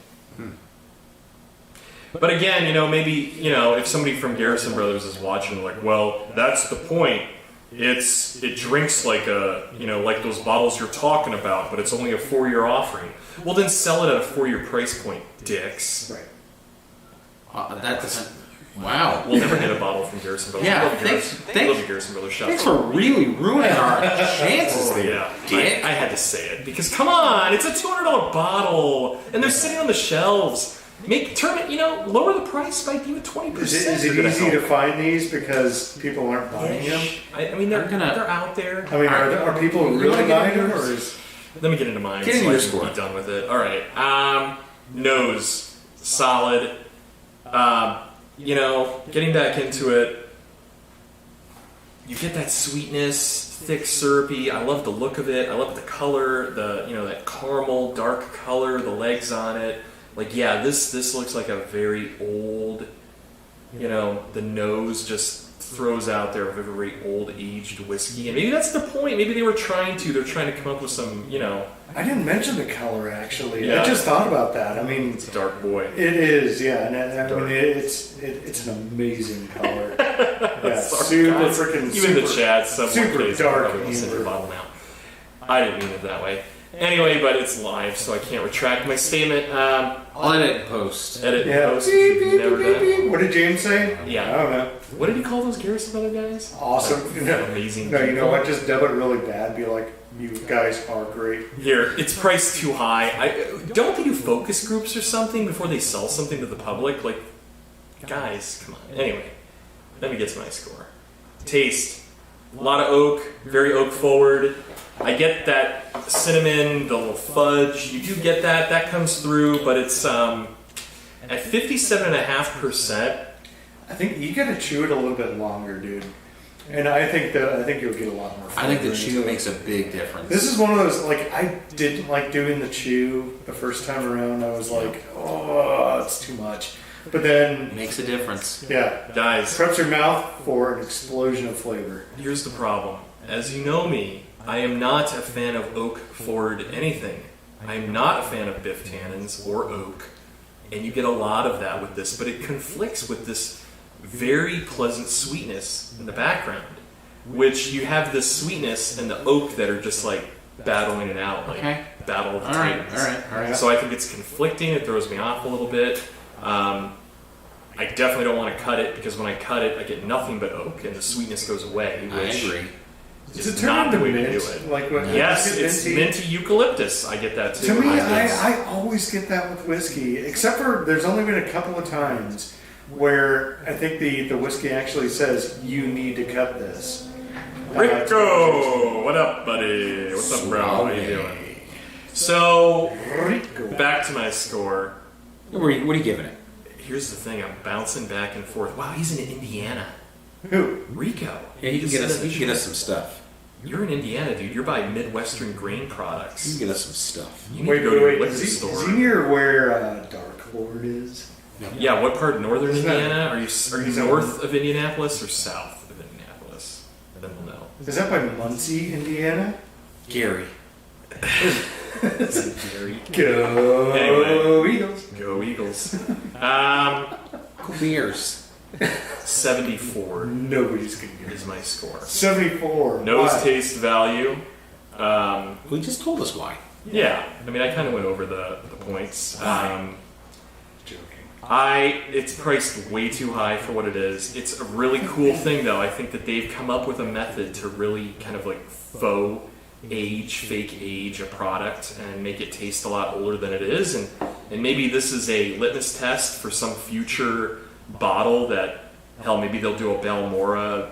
But again, maybe if somebody from Garrison Brothers is watching, like, well, that's the point. It drinks like like those bottles you're talking about, but it's only a 4-year offering. Well, then sell it at a 4-year price point, dicks. Right. That doesn't. Wow. We'll never get a bottle from Garrison Brothers. Yeah, We love thanks- we love the Garrison Brothers shop. Thanks for really ruining our chances there. Yeah, Dick. I had to say it because come on, it's a $200 bottle, and they're sitting on the shelves. Lower the price by even 20%. Is it easy to find these because people aren't buying them? I mean, they're They're gonna- out there. I mean, are people You really wanna get buying them, yours? or is Let me get into mine. Get into so your I can score. be done with it. All right. Nose, solid. Getting back into it, you get that sweetness, thick, syrupy. I love the look of it. I love the color, that caramel, dark color, the legs on it. Like, yeah, this looks like a very old. The nose just throws out there a very old aged whiskey, and maybe that's the point. Maybe they're trying to come up with some, I didn't mention the color actually. Yeah. I just thought about that. I mean, it's a dark boy. it is, yeah, and I mean it's an amazing color. Yeah, Sorry, super guys. freaking Even the super. chat, someone super plays dark probably listen to the amber. bottle now. I didn't mean it that way. Anyway, but it's live, so I can't retract my statement. I'll edit and post. Edit Yeah. and post. Beep, beep, Never beep, done. beep. What did James say? Yeah. I don't know. What did he call those Garrison Brother guys? Awesome. Amazing. No, you know people. what? Just dub it really bad. Be like, you guys are great. Here, it's priced too high. Don't they do focus groups or something before they sell something to the public? Like, guys, come on. Anyway, let me get to my score. Taste. A lot of oak, very oak forward. I get that cinnamon, the little fudge. You do get that. That comes through, but it's at 57.5%. I think you got to chew it a little bit longer, dude. And I think you'll get a lot more. I think the flavor chew into it. makes a big difference. This is one of those, like, I didn't like doing the chew the first time around. I was like, oh, it's too much. But then, It makes a difference. yeah, Guys, preps your mouth for an explosion of flavor. here's the problem. As you know me, I am not a fan of oak forward anything. I'm not a fan of biff tannins or oak, and you get a lot of that with this, but it conflicts with this very pleasant sweetness in the background, which you have this sweetness and the oak that are just like battling it out, like battle of the titans. All right. So I think it's conflicting. It throws me off a little bit. I definitely don't want to cut it because when I cut it, I get nothing but oak, and the sweetness goes away. I agree. Is not the way to do it. Like what, yes, it's minty eucalyptus. I get that too. To me, I always get that with whiskey, except for there's only been a couple of times where I think the whiskey actually says you need to cut this. Rico, what up, buddy? What's up, bro? How you doing? So, back to my score. What are you giving it? Here's the thing, I'm bouncing back and forth. Wow, he's in Indiana. Who? Rico. Yeah, he can get us some stuff. You're in Indiana, dude. You're by Midwestern Grain Products. You can get us some stuff. You need to go to a liquor Is store. he near where Dark Lord is? Yeah, what part? Northern Isn't Indiana? Are you north of Indianapolis or south of Indianapolis? Then we'll know. Is that by Muncie, Indiana? Gary. Gary. Go Anyway. Eagles! Go Eagles. Cool beers. 74 Nobody's gonna get is it. my score. 74. Nose, Why? taste, value. We just told us why. Yeah, I mean, I kind of went over the points. Joking. It's priced way too high for what it is. It's a really cool thing, though. I think that they've come up with a method to really kind of like fake age a product and make it taste a lot older than it is. And maybe this is a litmus test for some future bottle that, hell, maybe they'll do a Balmorhea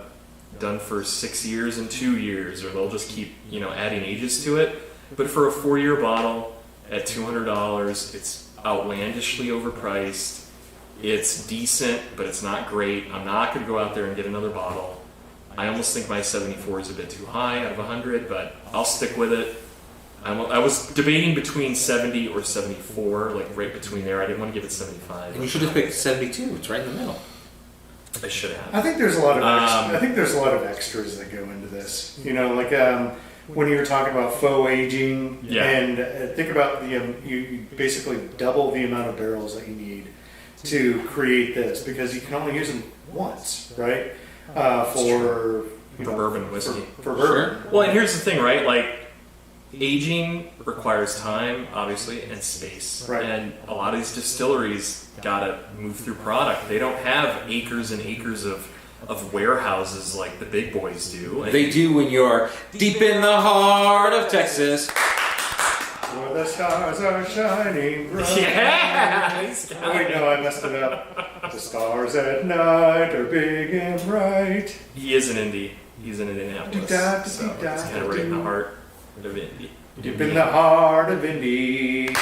done for 6 years and 2 years, or they'll just keep, adding ages to it. But for a 4-year bottle at $200, it's outlandishly overpriced. It's decent, but it's not great. I'm not going to go out there and get another bottle. I almost think my 74 is a bit too high out of 100, but I'll stick with it. I was debating between 70 or 74, like right between there. I didn't want to give it 75. And you should have picked 72. It's right in the middle. I should have. I think there's a lot of extras that go into this. Like when you were talking about faux aging, Yeah. and think about you basically double the amount of barrels that you need to create this because you can only use them once, right? For bourbon whiskey. For bourbon. Well, and here's the thing, right? Like, aging requires time, obviously, and space. Right. And a lot of these distilleries gotta move through product. They don't have acres and acres of warehouses like the big boys do. And They do when you're deep in the heart of Texas. Where the stars are shining bright. Yeah! He's got Oh wait, no, I messed it up. The stars at night are big and bright. He is an indie. He's in Indianapolis. Da-da, So da-da, it's kind of right in the heart of Indy. Deep in the heart of Indy.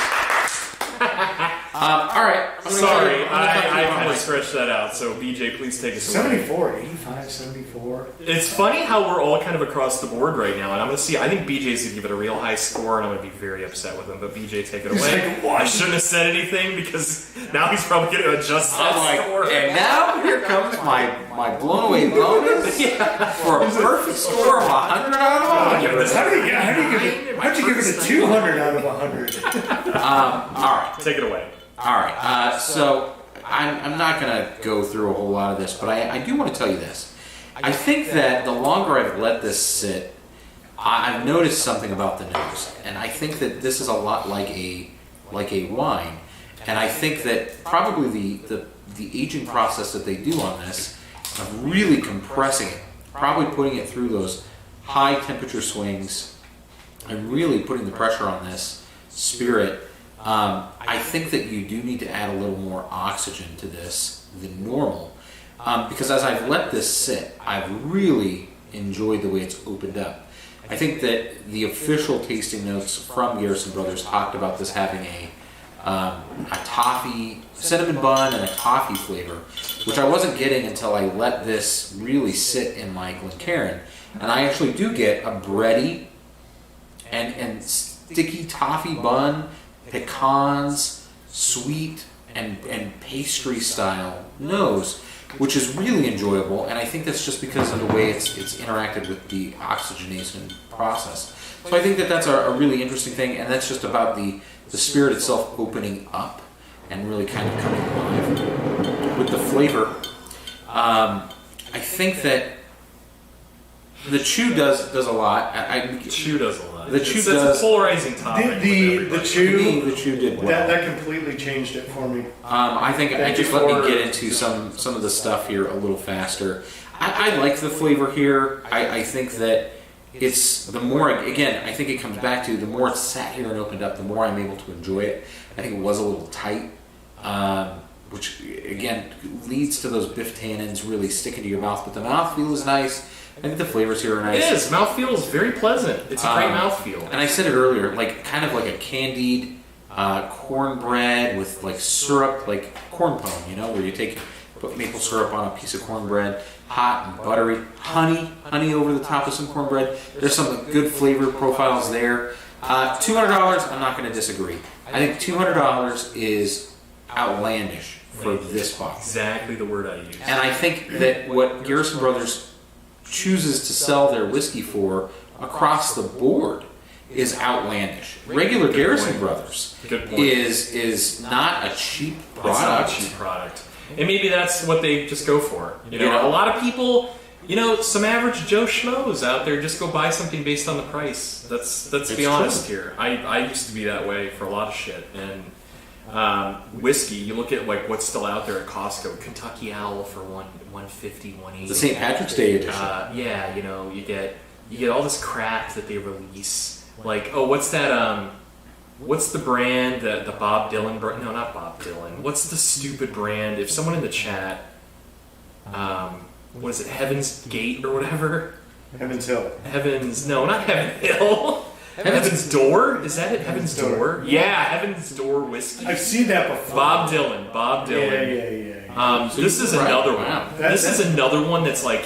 All right. Sorry, I kind of stretched that out. So BJ, please take us away. 74, 85, 74. It's funny how we're all kind of across the board right now, and I'm gonna see. I think BJ's gonna give it a real high score, and I'm gonna be very upset with him. But BJ, take it away. like, "What?" I shouldn't have said anything because now he's probably gonna adjust that score. And now here comes my blown away bonus for a perfect score of 100 out of 100. How'd you give it a 200 out of 100? All right. Take it away. All right. So I'm not going to go through a whole lot of this, but I do want to tell you this. I think that the longer I've let this sit, I've noticed something about the nose, and I think that this is a lot like a wine, and I think that probably the aging process that they do on this of really compressing it, probably putting it through those high temperature swings, and really putting the pressure on this spirit. I think that you do need to add a little more oxygen to this than normal, because as I've let this sit, I've really enjoyed the way it's opened up. I think that the official tasting notes from Garrison Brothers talked about this having a toffee, cinnamon bun, and a toffee flavor, which I wasn't getting until I let this really sit in my Glencairn. And I actually do get a bready and sticky toffee bun, pecans, sweet and pastry style nose, which is really enjoyable. And I think that's just because of the way it's interacted with the oxygenation process. So I think that that's a really interesting thing, and that's just about the spirit itself opening up and really kind of coming alive with the flavor. I think that the chew does a lot. Chew does a lot. The chew it's does. a polarizing topic. The chew. The chew did well. That completely changed it for me. I think just let me get into some of the stuff here a little faster. I like the flavor here. I think that it's the more, again, I think it comes back to the more it's sat here and opened up, the more I'm able to enjoy it. I think it was a little tight, which again leads to those biff tannins really sticking to your mouth. But the mouthfeel is nice. I think the flavors here are nice. It is. Mouthfeel is very pleasant. It's a great mouthfeel. And I said it earlier, like kind of like a candied cornbread with like syrup, like corn pone, you know, where you put maple syrup on a piece of cornbread, hot and buttery, honey over the top of some cornbread. There's some good flavor profiles there. $200, I'm not going to disagree. I think $200 is outlandish for this bottle. Exactly the word I use. And I think that what Garrison Brothers chooses to sell their whiskey for across the board is outlandish. Regular Garrison Brothers is not a cheap product. It's not a cheap product. And maybe that's what they just go for. You know, a lot of people, you know, some average Joe Schmoes out there just go buy something based on the price. Let's be honest here. I used to be that way for a lot of shit. And whiskey, you look at like what's still out there at Costco, Kentucky Owl for $150, $180. The St. Patrick's Day edition. Yeah, you know, you get all this crap that they release. Like, oh, what's that? What's the brand that the Bob Dylan brand? No, not Bob Dylan. What's the stupid brand? If someone in the chat, what is it? Heaven's Gate or whatever? Heaven's Hill. No, not Heaven Hill. Heaven's Door? Is that it? Heaven's Door? Yeah, Heaven's Door whiskey. I've seen that before. Bob Dylan. Yeah. This is another one. This is another one that's like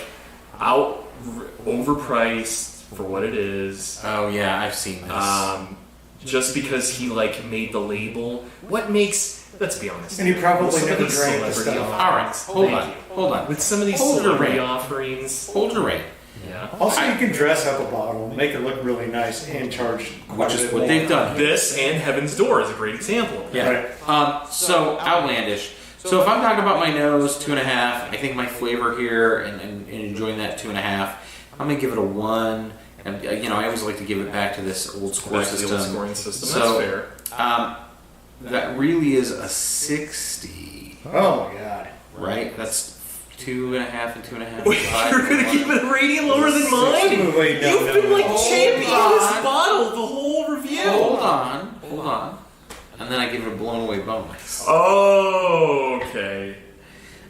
overpriced for what it is. Oh yeah, I've seen this. Just because he like made the label. What makes? Let's be honest. And he probably some never of these drank the celebrity stuff. offerings. All right, hold on. With some of these Hold your celebrity rate. offerings. Hold your rate. Yeah. Also, you can dress up a bottle, make it look really nice, and charge quite Which a is bit what more. they've done. This and Heaven's Door is a great example. Yeah. Right. So outlandish. So if I'm talking about my nose, 2.5. I think my flavor here and enjoying that 2.5. I'm gonna give it a 1. And you know, I always like to give it back to this old score Back to the system. old scoring system. So, That's fair. That really is a 60. Oh my god. Right? That's 2.5 and 2.5. Wait, you're gonna give it a rating lower than mine? Wait, no, You've been like Hold championing on. this bottle the whole review. Hold on. And then I give it a blown away bonus. Oh, okay.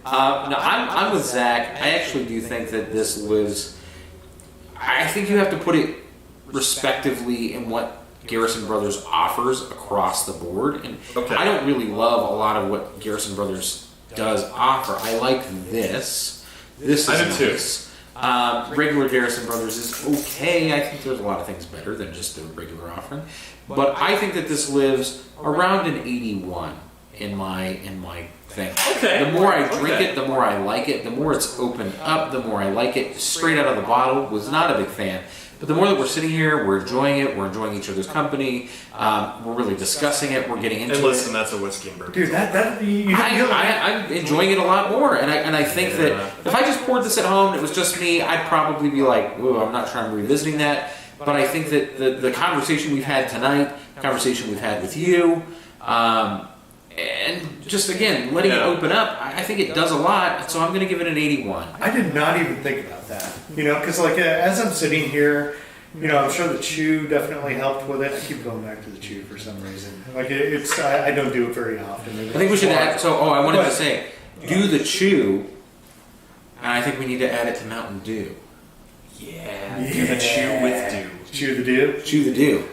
No, I'm with Zach. I actually do think that this was. I think you have to put it respectively in what Garrison Brothers offers across the board. And Okay. I don't really love a lot of what Garrison Brothers does offer. I like this. This is I do too. nice. Regular Garrison Brothers is okay. I think there's a lot of things better than just the regular offering. But I think that this lives around an 81 in my thing. Okay. The more I drink it, the more I like it. The more it's opened up, the more I like it. Straight out of the bottle, was not a big fan. But the more that we're sitting here, we're enjoying it. We're enjoying each other's company. We're really discussing it. We're getting into And listen, it. that's a whiskey and bourbon. Dude, I'm enjoying it a lot more, and I think that if I just poured this at home and it was just me, I'd probably be like, "Ooh, I'm not sure I'm revisiting that." But I think that the conversation we've had tonight, the conversation we've had with you, and just again letting it open up, I think it does a lot. So I'm going to give it an 81. I did not even think about that. You know, because like as I'm sitting here, you know, I'm sure the chew definitely helped with it. I keep going back to the chew for some reason. Like it's, I don't do it very often. I think we should add. So, I wanted to say, do the chew, and I think we need to add it to Mountain Dew. Yeah. Do the chew with dew. Chew the dew. Chew the dew.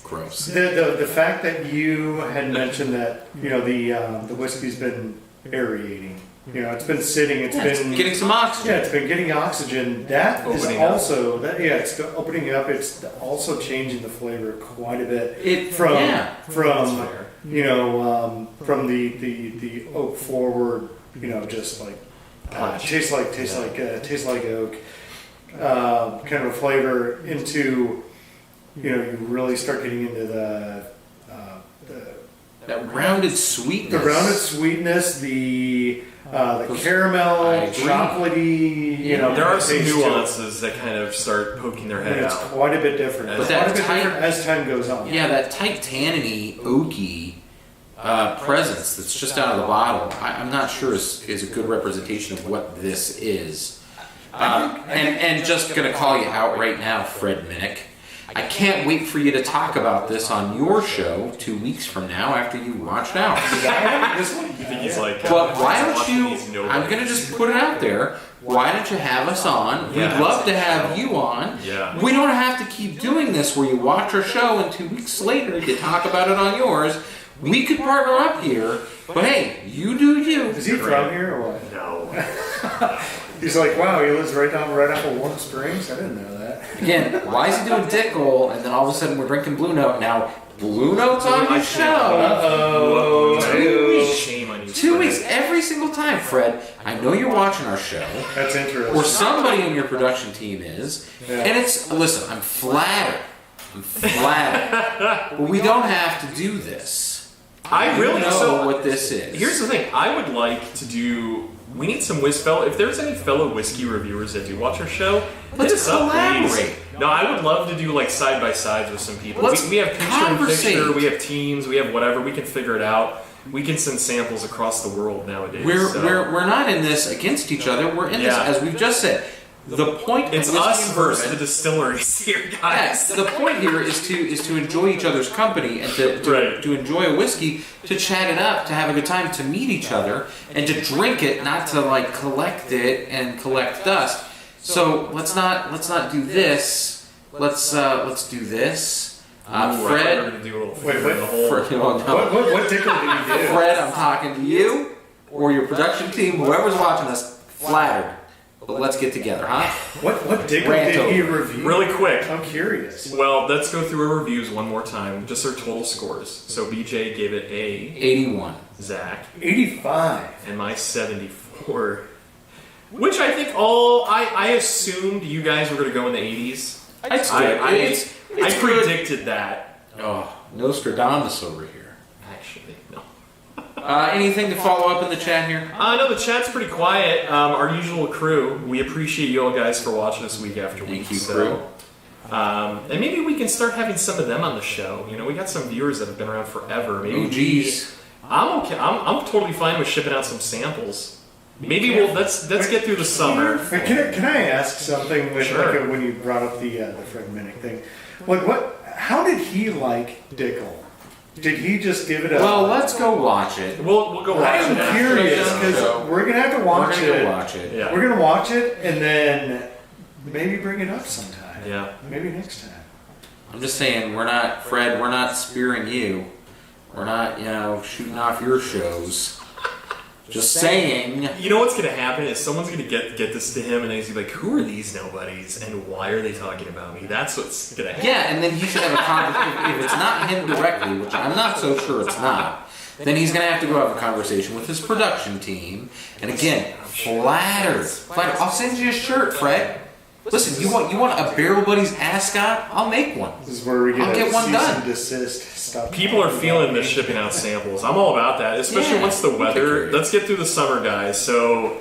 Gross. The fact that you had mentioned that, you know, the whiskey's been aerating. You know, it's been sitting. It's been Getting some oxygen. Yeah, it's been getting oxygen. That is Opening up. also it's opening up. It's also changing the flavor quite a bit. That's From fair. you know from the oak forward. You know, just like tastes like oak kind of a flavor into you really start getting into That rounded sweetness. the rounded sweetness, the caramel, I agree. chocolatey. There are some taste to it. nuances that kind of start poking their head And it's out. quite a bit different. But It's that quite a bit tight- different as time goes on. Yeah, that tight tanniny, oaky presence that's just out of the bottle, I'm not sure is a good representation of what this is. And just going to call you out right now, Fred Minnick. I can't wait for you to talk about this on your show 2 weeks from now after you watched out. This one? I think he's like, But why don't watching you? these nobodies. I'm gonna just put it out there. Why don't you have us on? Yeah. We'd love to have you on. Yeah. We don't have to keep doing this where you watch our show and 2 weeks later you talk about it on yours. We could partner up here, but hey, you do you. Is he from here or what? No. He's like, wow, he lives right off of Warm Springs? I didn't know that. Again, why is he doing Dickel and then all of a sudden we're drinking Blue Note? Now, Blue Note's on your show. Uh-oh. 2 weeks. Shame on you. 2 Fred. weeks every single time, Fred. I know you're watching our show. That's interesting. Or somebody in your production team is. Yeah. And it's, listen, I'm flattered. But we don't have to do this. I really know so what this is. Here's the thing. I would like to do. We need some if there's any fellow whiskey reviewers that do watch our show, Let's hit us up, please. collaborate. No, I would love to do like side by sides with some people. Let's We have picture in picture, conversate. we have teams, we have whatever. We can figure it out. We can send samples across the world nowadays. We're, so. we're not in this against each other. We're in Yeah. this, as we've just said. The point of It's Whiskey us and versus the Bourbon- distilleries here, guys. Yes, the point here is to enjoy each other's company and to enjoy a whiskey, to chat it up, to have a good time, to meet each other, and to drink it, not to like collect it and collect dust. So let's not do this. Let's do this. Ooh, I thought we were Fred, gonna do a little Wait, finger in the hole. What tickle did he do? Fred, I'm talking to you or your production team, whoever's watching us. Flattered, but let's get together, huh? What tickle Rant did he over. review? Really quick. I'm curious. Well, let's go through our reviews one more time. Just our total scores. So BJ gave it a 81. Zach, 85. and my 74. Which I think I assumed you guys were going to go in the 80s. It's I good. It's good. predicted that. Oh, Nostradamus over here. Actually, no. Anything to follow up in the chat here? No, the chat's pretty quiet. Our usual crew. We appreciate you all guys for watching us week after week. Thank you, so, crew. and maybe we can start having some of them on the show. You know, we got some viewers that have been around forever. Maybe Oh, geez. I'm okay. I'm totally fine with shipping out some samples. Maybe let's get through the summer. Wait, can I ask something with, Sure. like, when you brought up the Fred Minnick thing? Like, how did he like Dickel? Did he just give it a... Well, let's go watch it. We'll go watch it. I'm after. curious, Yeah. because we're going to have to watch We're gonna it. go watch it. Yeah. We're going to watch it, and then maybe bring it up sometime. Yeah. Maybe next time. I'm just saying, Fred, we're not spearing you. We're not, shooting off your shows. Just saying. You know what's gonna happen is someone's gonna get this to him, and then he's gonna be like, "Who are these nobodies, and why are they talking about me?" That's what's gonna happen. Yeah, and then he should have a conversation. If it's not him directly, which I'm not so sure it's not, then he's going to have to go have a conversation with his production team. And again, flattered. I'll send you a shirt, Fred. Listen, you want a Barrel Buddies ascot? I'll make one. This is where we get I'll get a one cease done. and desist. Stop. People are feeling the shipping out samples. I'm all about that, especially Yeah, once the we weather. take care. Let's get through the summer, guys. So,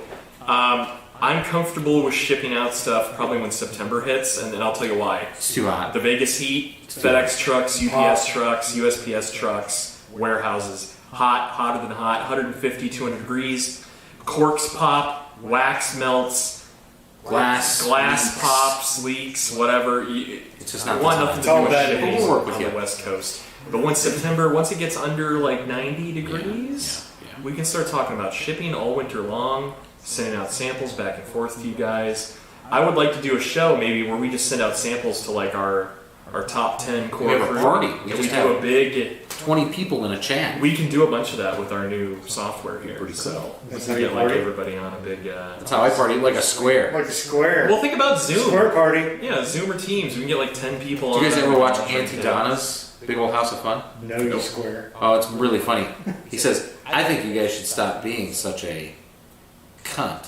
I'm comfortable with shipping out stuff probably when September hits, and then I'll tell you why. It's too hot. The Vegas heat, FedEx trucks, UPS trucks, USPS trucks, warehouses, hotter than hot, 150, 200 degrees. Corks pop, wax melts, Glass leaks. pops, leaks, whatever. It's just I not want the nothing time. to do all with bad shipping news. We'll work with on you. the West Coast. But once it gets under like 90 degrees, Yeah. we can start talking about shipping all winter long, sending out samples back and forth to you guys. I would like to do a show maybe where we just send out samples to like our top 10 core We have a crew. party. And We we just do have- a big. 20 people in a chat. We can do a bunch of that with our new software here. So we That's can how you get like party? everybody on a big. That's how I party, like a square. Like a square. Well, think about Zoom. Square party. Yeah, Zoom or Teams. We can get like 10 people Do on. you guys there. ever watch Drink Auntie it. Donna's Big Old House of Fun? No, you square. Oh, it's really funny. He says, I think you guys should stop being such a cunt.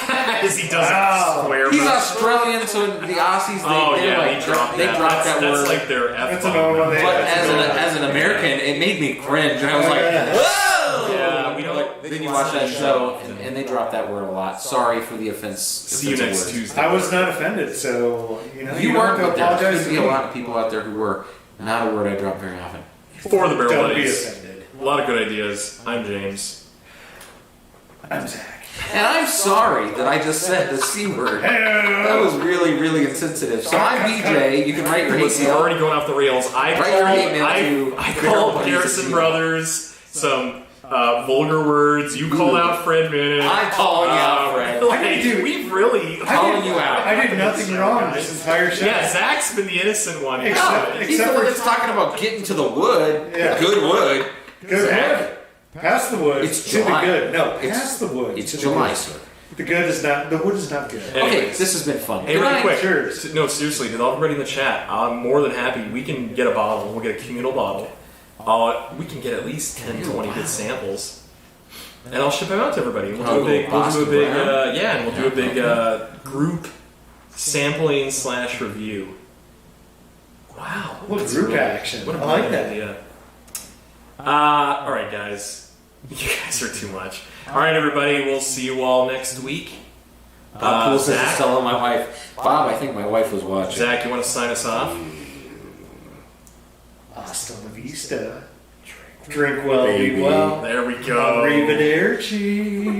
Because he doesn't swear. He's much. Australian, so the Aussies, they dropped that word. That's like their That's F a normal bomb. thing. But as an American, it made me cringe, and I was like, whoa! Yeah, we don't. Then you watch that show, and they drop that word a lot. Sorry for the offense. See you next word. Tuesday. I was not offended, so You weren't, don't but there apologize could to be a me. lot of people out there who were. Not a word I drop very often. For the Barrel Don't be Buddies. offended. A lot of good ideas. I'm James. I'm Zach. And I'm sorry that I just said the C word. That was really, really insensitive. So I'm BJ. You can write your hate Listen, we're mail. already going off the rails. I Write your hate mail to I Barrel called Buddies Garrison at Brothers some vulgar words. You called out Fred Minute. I'm calling you out, Fred. Like, we've really Calling you out. I did nothing wrong this entire show. Yeah, Zach's been the innocent one. Except- He's the one that's talking about getting to the wood. Yeah. Good wood. Good Zach. wood. Past the wood. It's to July. the good. No, It's- past the wood. It's to the July, good. sir. The good is not. The wood is not good. Okay, Anyways. this has been fun. Hey, Good really night. quick. Cheers. No, seriously, to everybody in the chat, I'm more than happy. We can get a bottle. We'll get a communal bottle. We can get at least 10, 20 good samples. And I'll ship them out to everybody. We'll do a big, and we'll do a big group sampling / review. Wow. What that's group really- action. What a I like brilliant that. idea. All right, guys. You guys are too much. All right, everybody. We'll see you all next week. Cool says Zach? it's telling my wife. Bob, I think my wife was watching. Zach, you want to sign us off? Hasta la vista. Drink well, be well. There we go. Arrivederci.